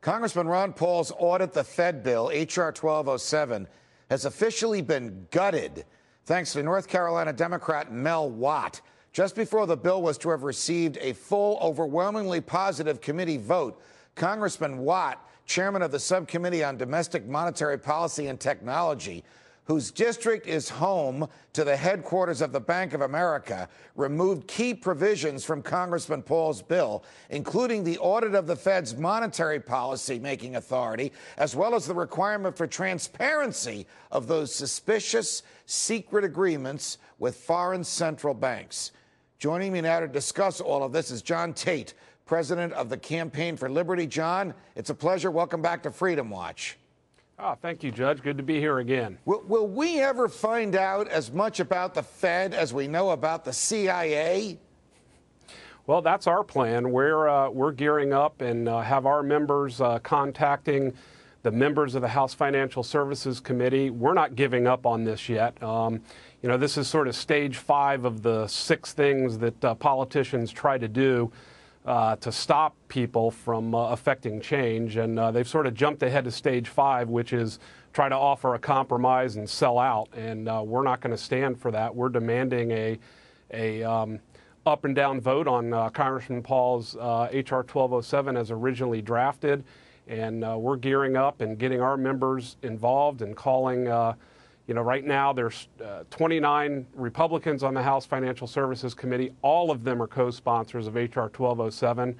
Congressman Ron Paul's Audit the Fed bill, H.R. 1207, has officially been gutted thanks to North Carolina Democrat Mel Watt. Just before the bill was to have received a full, overwhelmingly positive committee vote, Congressman Watt, chairman of the Subcommittee on Domestic Monetary Policy and Technology, whose district is home to the headquarters of the Bank of America, removed key provisions from Congressman Paul's bill, including the audit of the Fed's monetary policy making authority, as well as the requirement for transparency of those suspicious secret agreements with foreign central banks. Joining me now to discuss all of this is John Tate, president of the Campaign for Liberty. John, it's a pleasure. Welcome back to Freedom Watch. Oh, thank you, Judge. Good to be here again. Will we ever find out as much about the Fed as we know about the CIA? Well, that's our plan. We're gearing up and have our members contacting the members of the House Financial Services Committee. We're not giving up on this yet. This is sort of stage 5 of the 6 things that politicians try to do to stop people from affecting change, and they've sort of jumped ahead to stage 5, which is try to offer a compromise and sell out, and we're not going to stand for that. We're demanding a up and down vote on Congressman Paul's H.R. 1207 as originally drafted, and we're gearing up and getting our members involved and calling. Right now there's 29 Republicans on the House Financial Services Committee. All of them are co-sponsors of H.R. 1207,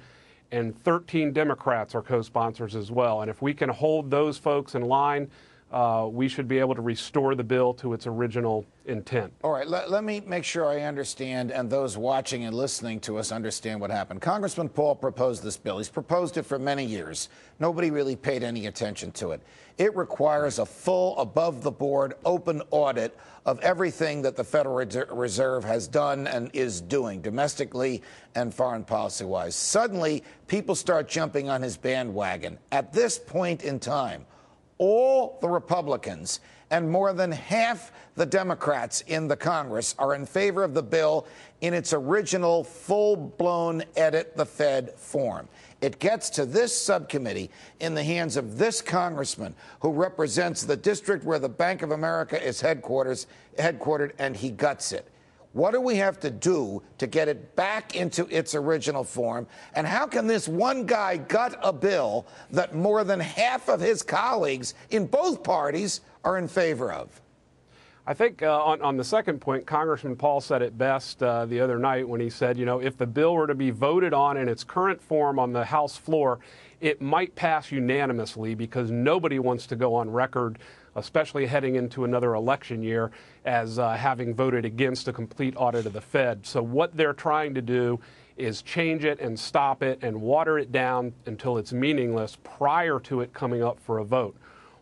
and 13 Democrats are co-sponsors as well. And if we can hold those folks in line, we should be able to restore the bill to its original intent. All right, let me make sure I understand, and those watching and listening to us understand what happened. Congressman Paul proposed this bill. He's proposed it for many years. Nobody really paid any attention to it. It requires a full, above-the-board, open audit of everything that the Federal Reserve has done and is doing, domestically and foreign policy-wise. Suddenly, people start jumping on his bandwagon. At this point in time, all the Republicans and more than half the Democrats in the Congress are in favor of the bill in its original full-blown edit the Fed form. It gets to this subcommittee in the hands of this congressman who represents the district where the Bank of America is headquartered, and he guts it. What do we have to do to get it back into its original form? And how can this one guy gut a bill that more than half of his colleagues in both parties are in favor of? I think on the second point, Congressman Paul said it best the other night when he said, if the bill were to be voted on in its current form on the House floor, it might pass unanimously because nobody wants to go on record, especially heading into another election year, as having voted against a complete audit of the Fed. So what they're trying to do is change it and stop it and water it down until it's meaningless prior to it coming up for a vote.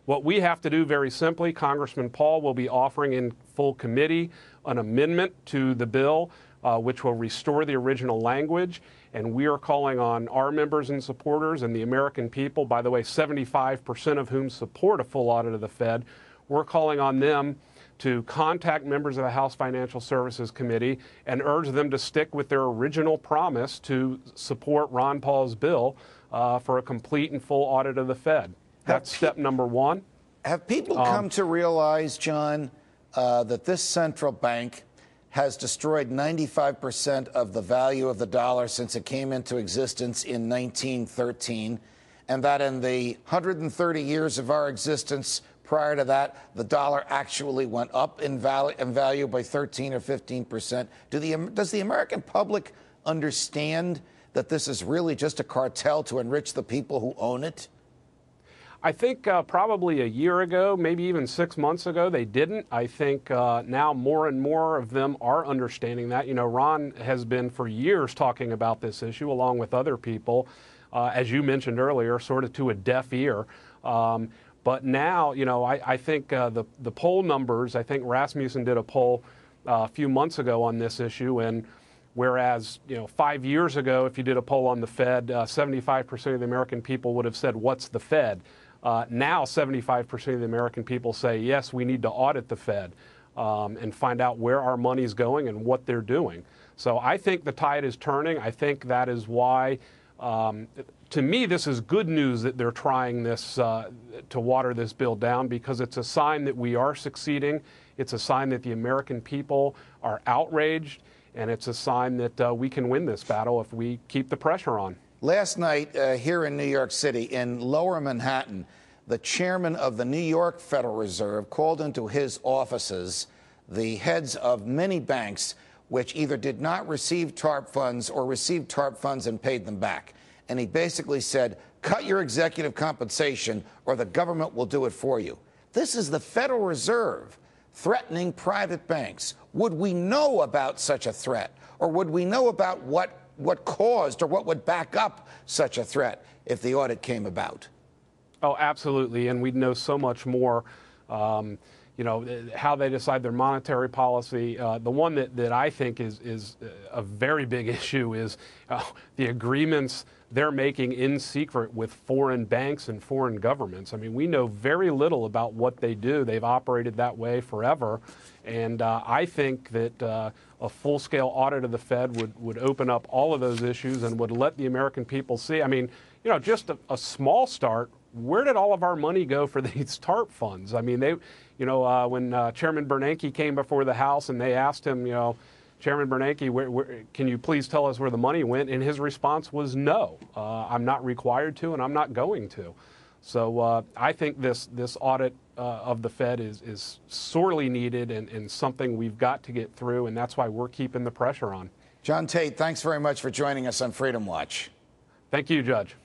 What we have to do, very simply, Congressman Paul will be offering in full committee an amendment to the bill, which will restore the original language. And we are calling on our members and supporters and the American people, by the way, 75% of whom support a full audit of the Fed. We're calling on them to contact members of the House Financial Services Committee and urge them to stick with their original promise to support Ron Paul's bill for a complete and full audit of the Fed. That's step number 1. Have people come to realize, John, that this central bank has destroyed 95% of the value of the dollar since it came into existence in 1913, and that in the 130 years of our existence prior to that, the dollar actually went up in value by 13 or 15%? Does the American public understand that this is really just a cartel to enrich the people who own it? I think probably a year ago, maybe even 6 months ago, they didn't. I think now more and more of them are understanding that. Ron has been for years talking about this issue along with other people, as you mentioned earlier, sort of to a deaf ear. But now, I think the poll numbers, I think Rasmussen did a poll a few months ago on this issue, and whereas, 5 years ago, if you did a poll on the Fed, 75% of the American people would have said, "What's the Fed?" Now 75% of the American people say, yes, we need to audit the Fed and find out where our money's going and what they're doing. So I think the tide is turning. I think that is why To me, this is good news that they're trying this to water this bill down, because it's a sign that we are succeeding. It's a sign that the American people are outraged, and it's a sign that we can win this battle if we keep the pressure on. Last night here in New York City, in Lower Manhattan, the chairman of the New York Federal Reserve called into his offices the heads of many banks which either did not receive TARP funds or received TARP funds and paid them back. And he basically said, cut your executive compensation or the government will do it for you. This is the Federal Reserve threatening private banks. Would we know about such a threat? Or would we know about what caused or what would back up such a threat if the audit came about? Oh, absolutely. And we'd know so much more. How they decide their monetary policy. The one that I think is a very big issue is the agreements they're making in secret with foreign banks and foreign governments. I mean, we know very little about what they do. They've operated that way forever. And I think that a full-scale audit of the Fed would open up all of those issues and would let the American people see. I mean, just a small start. Where did all of our money go for these TARP funds? I mean, when Chairman Bernanke came before the House and they asked him, Chairman Bernanke, can you please tell us where the money went? And his response was no. I'm not required to, and I'm not going to. So I think this audit of the Fed is sorely needed and something we've got to get through, and that's why we're keeping the pressure on. John Tate, thanks very much for joining us on Freedom Watch. Thank you, Judge.